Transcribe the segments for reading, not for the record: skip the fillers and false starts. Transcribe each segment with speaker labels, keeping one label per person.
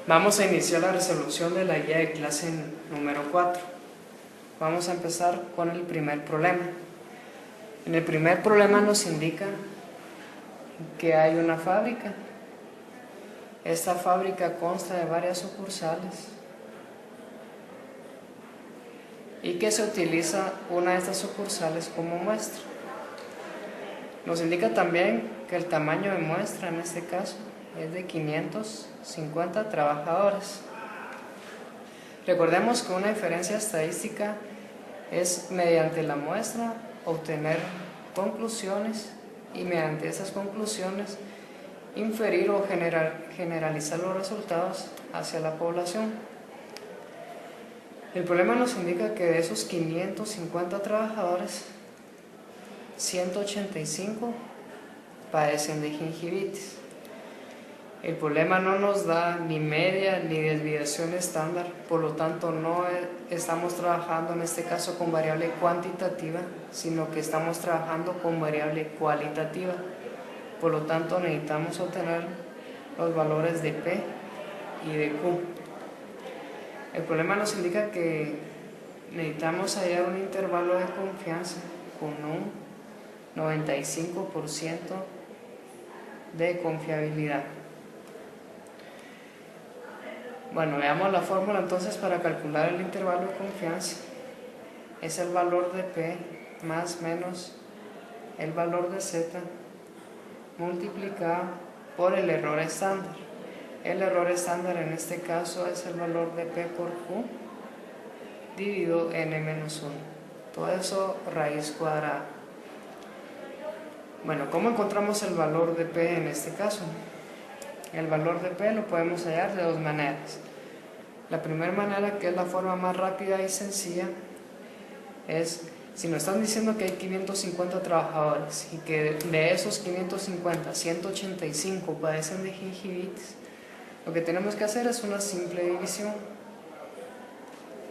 Speaker 1: Vamos a iniciar la resolución de la guía de clase número 4. Vamos a empezar con el primer problema. En el primer problema nos indica que hay una fábrica. Esta fábrica consta de varias sucursales y que se utiliza una de estas sucursales como muestra. Nos indica también que el tamaño de muestra en este caso es de 550 trabajadores. Recordemos que una inferencia estadística es mediante la muestra obtener conclusiones y mediante esas conclusiones inferir o generalizar los resultados hacia la población. El problema nos indica que de esos 550 trabajadores, 185 padecen de gingivitis. El problema no nos da ni media ni desviación estándar, por lo tanto no estamos trabajando en este caso con variable cuantitativa, sino que estamos trabajando con variable cualitativa. Por lo tanto necesitamos obtener los valores de P y de Q. El problema nos indica que necesitamos hallar un intervalo de confianza con un 95% de confiabilidad. Bueno, veamos la fórmula entonces para calcular el intervalo de confianza. Es el valor de P más menos el valor de Z multiplicado por el error estándar. El error estándar en este caso es el valor de P por Q dividido n-1. Todo eso raíz cuadrada. Bueno, ¿cómo encontramos el valor de P en este caso? El valor de P lo podemos hallar de dos maneras. La primera manera, que es la forma más rápida y sencilla, es si nos están diciendo que hay 550 trabajadores y que de esos 550, 185 padecen de gingivitis, lo que tenemos que hacer es una simple división.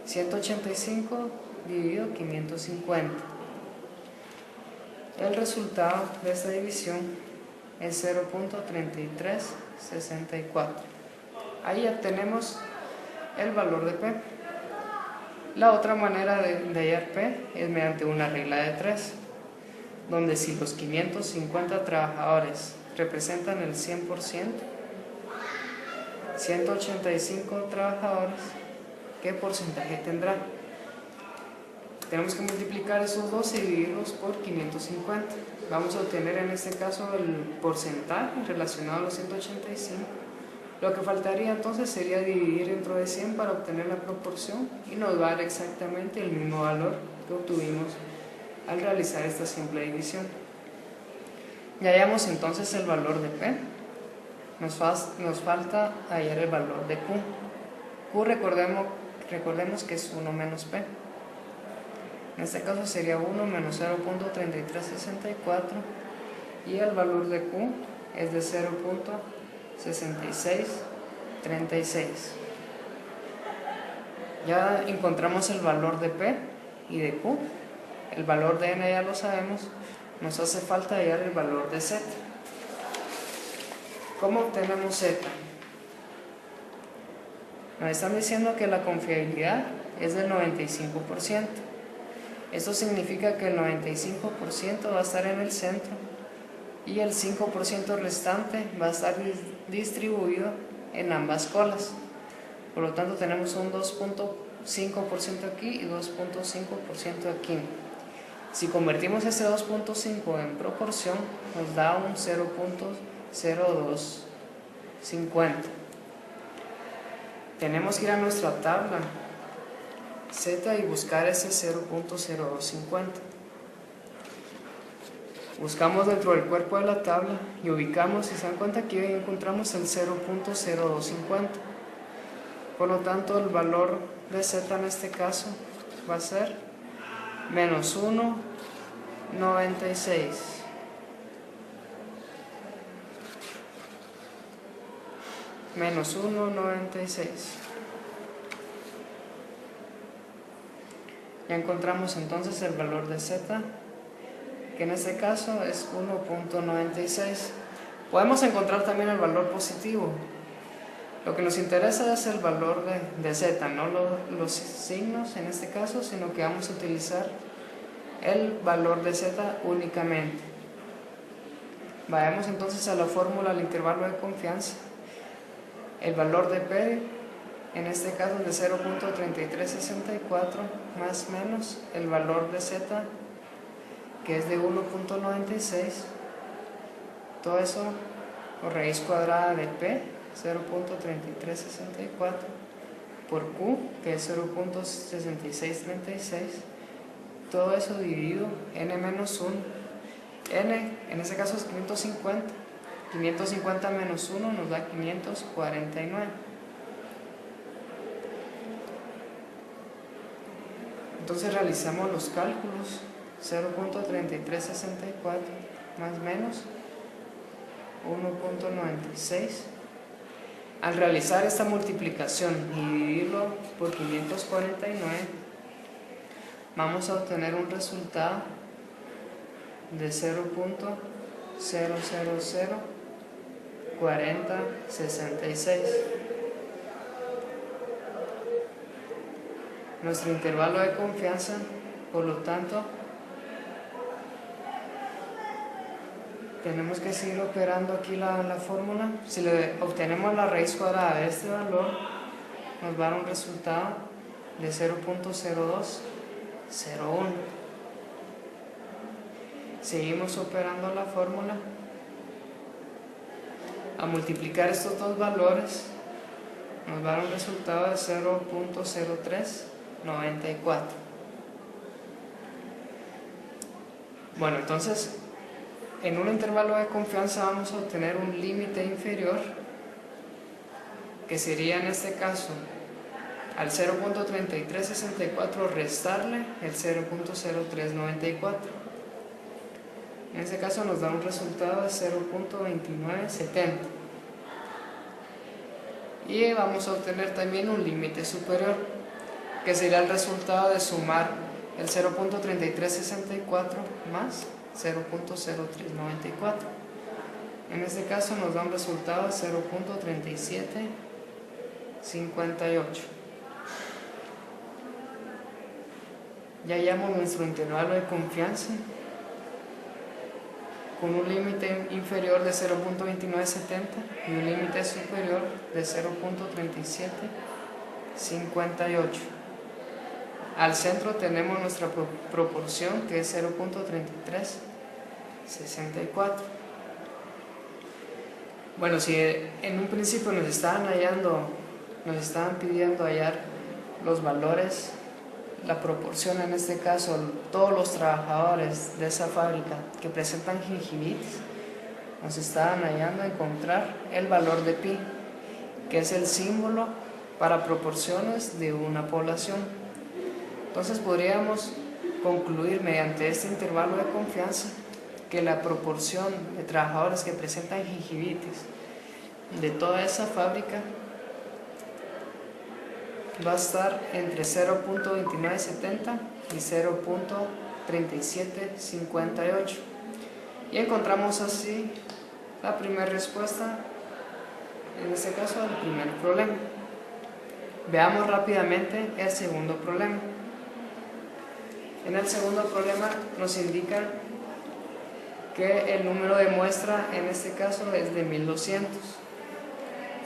Speaker 1: 185 dividido 550. El resultado de esta división es 0.3364. Ahí ya tenemos el valor de P. La otra manera de hallar P es mediante una regla de 3, donde si los 550 trabajadores representan el 100%, 185 trabajadores, ¿qué porcentaje tendrán? Tenemos que multiplicar esos dos y dividirlos por 550. Vamos a obtener en este caso el porcentaje relacionado a los 185. Lo que faltaría entonces sería dividir dentro de 100 para obtener la proporción y nos va a dar exactamente el mismo valor que obtuvimos al realizar esta simple división. Ya hallamos entonces el valor de P. Nos falta hallar el valor de Q. Q recordemos que es 1 menos P. En este caso sería 1 menos 0.3364 y el valor de Q es de 0.6636. Ya encontramos el valor de P y de Q. El valor de N ya lo sabemos. Nos hace falta hallar el valor de Z. ¿Cómo obtenemos Z? Nos están diciendo que la confiabilidad es del 95%. Esto significa que el 95% va a estar en el centro y el 5% restante va a estar distribuido en ambas colas. Por lo tanto tenemos un 2.5% aquí y 2.5% aquí. Si convertimos ese 2.5 en proporción, nos da un 0.0250. Tenemos que ir a nuestra tabla Z y buscar ese 0.0250. Buscamos dentro del cuerpo de la tabla y ubicamos, y se dan cuenta que ahí encontramos el 0.0250. Por lo tanto, el valor de Z en este caso va a ser menos 1.96. Menos 1.96. Ya encontramos entonces el valor de Z, que en este caso es 1.96. Podemos encontrar también el valor positivo. Lo que nos interesa es el valor de z, no los signos en este caso, sino que vamos a utilizar el valor de z únicamente. Vayamos entonces a la fórmula del intervalo de confianza. El valor de P, en este caso es de 0.3364, más menos el valor de z, que es de 1.96. Todo eso, o raíz cuadrada de P, 0.3364, por Q, que es 0.6636. Todo eso dividido n menos 1. N, en este caso es 550. 550 menos 1 nos da 549. Entonces realizamos los cálculos. 0.3364 más menos 1.96. Al realizar esta multiplicación y dividirlo por 549, vamos a obtener un resultado de 0.0004066. Nuestro intervalo de confianza, por lo tanto, tenemos que seguir operando aquí la fórmula. Si le obtenemos la raíz cuadrada de este valor, nos va a dar un resultado de 0.0201. Seguimos operando la fórmula. A multiplicar estos dos valores, nos va a dar un resultado de 0.0394. Bueno, entonces, en un intervalo de confianza vamos a obtener un límite inferior, que sería en este caso al 0.3364 restarle el 0.0394. En este caso nos da un resultado de 0.2970. Y vamos a obtener también un límite superior, que sería el resultado de sumar el 0.3364 más 0.0394. En este caso nos da un resultado de 0.3758. Ya hallamos nuestro intervalo de confianza con un límite inferior de 0.2970 y un límite superior de 0.3758. Al centro tenemos nuestra proporción, que es 0.3364. Bueno, si en un principio nos estaban pidiendo hallar los valores, la proporción, en este caso todos los trabajadores de esa fábrica que presentan gingivitis, nos estaban hallando encontrar el valor de pi, que es el símbolo para proporciones de una población. Entonces podríamos concluir mediante este intervalo de confianza que la proporción de trabajadores que presentan gingivitis de toda esa fábrica va a estar entre 0.2970 y 0.3758. Y encontramos así la primera respuesta, en este caso, al primer problema. Veamos rápidamente el segundo problema. En el segundo problema nos indica que el número de muestra, en este caso, es de 1200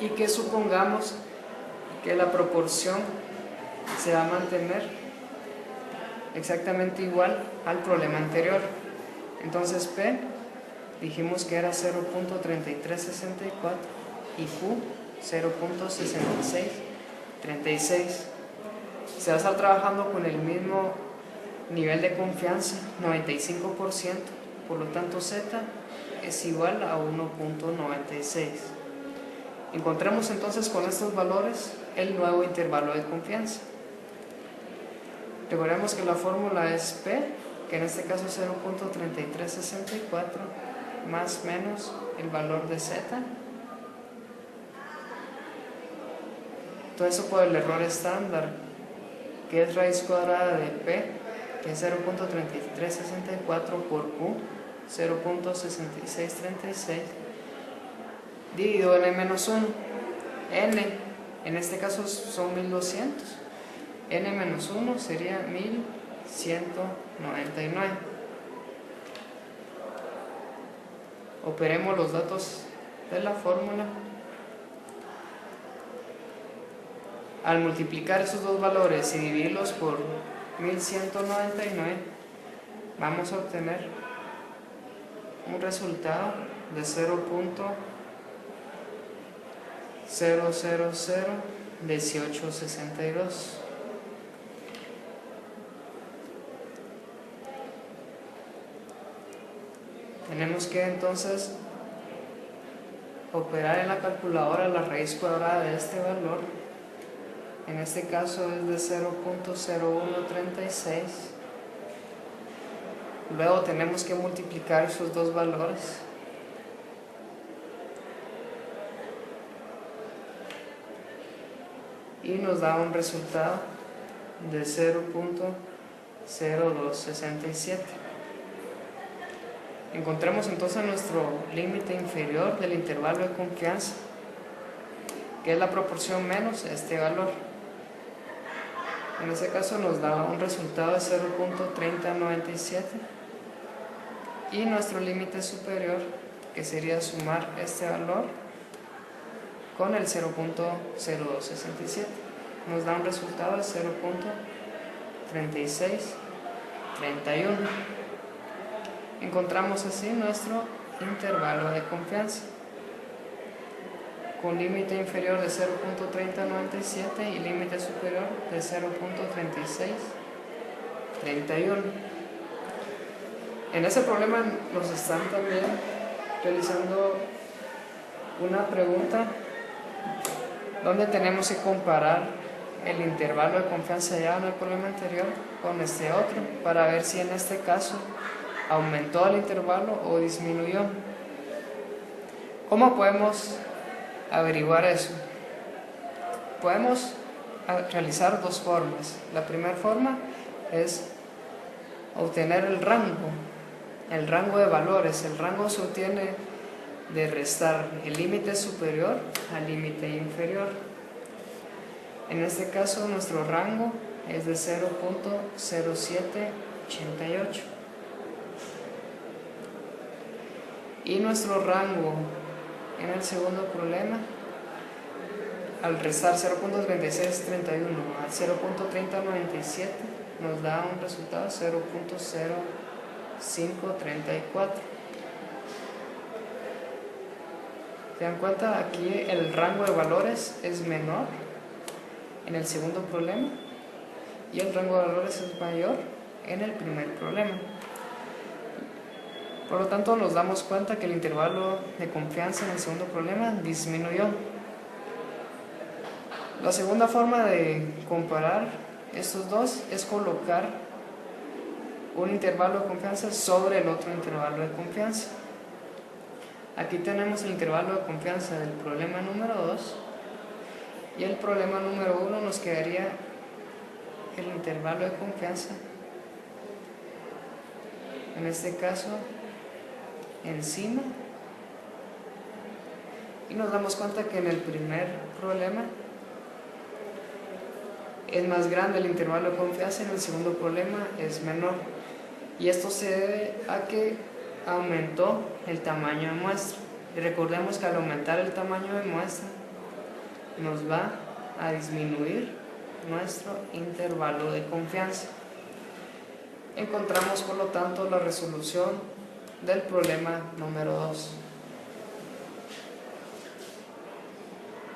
Speaker 1: y que supongamos que la proporción se va a mantener exactamente igual al problema anterior. Entonces P dijimos que era 0.3364 y Q 0.6636. Se va a estar trabajando con el mismo nivel de confianza, 95%, por lo tanto Z es igual a 1.96. Encontramos entonces con estos valores el nuevo intervalo de confianza. Recordemos que la fórmula es P, que en este caso es 0.3364 más menos el valor de Z. Todo eso por el error estándar, que es raíz cuadrada de P, que es 0.3364 por Q, 0.6636, dividido en n-1. n, en este caso son 1200, n menos 1 sería 1199. Operemos los datos de la fórmula. Al multiplicar esos dos valores y dividirlos por 1199, vamos a obtener un resultado de 0.0001862. Tenemos que entonces operar en la calculadora la raíz cuadrada de este valor. En este caso es de 0.0136. Luego tenemos que multiplicar esos dos valores. Y nos da un resultado de 0.0267. Encontremos entonces nuestro límite inferior del intervalo de confianza, que es la proporción menos este valor. En este caso nos da un resultado de 0.3097 y nuestro límite superior, que sería sumar este valor con el 0.0267, nos da un resultado de 0.3631. Encontramos así nuestro intervalo de confianza, con límite inferior de 0.3097 y límite superior de 0.3631. En ese problema nos están también realizando una pregunta donde tenemos que comparar el intervalo de confianza ya en el problema anterior con este otro, para ver si en este caso aumentó el intervalo o disminuyó. ¿Cómo podemos averiguar eso? Podemos realizar dos formas. La primera forma es obtener el rango de valores. El rango se obtiene de restar el límite superior al límite inferior. En este caso nuestro rango es de 0.0788 y nuestro rango en el segundo problema, al restar 0.3631 al 0.3097, nos da un resultado de 0.0534. ¿Se dan cuenta? Aquí el rango de valores es menor en el segundo problema y el rango de valores es mayor en el primer problema. Por lo tanto, nos damos cuenta que el intervalo de confianza en el segundo problema disminuyó. La segunda forma de comparar estos dos es colocar un intervalo de confianza sobre el otro intervalo de confianza. Aquí tenemos el intervalo de confianza del problema número 2 y el problema número 1 nos quedaría el intervalo de confianza, en este caso encima, y nos damos cuenta que en el primer problema es más grande el intervalo de confianza, en el segundo problema es menor, y esto se debe a que aumentó el tamaño de muestra. Y recordemos que al aumentar el tamaño de muestra nos va a disminuir nuestro intervalo de confianza. Encontramos por lo tanto la resolución del problema número 2.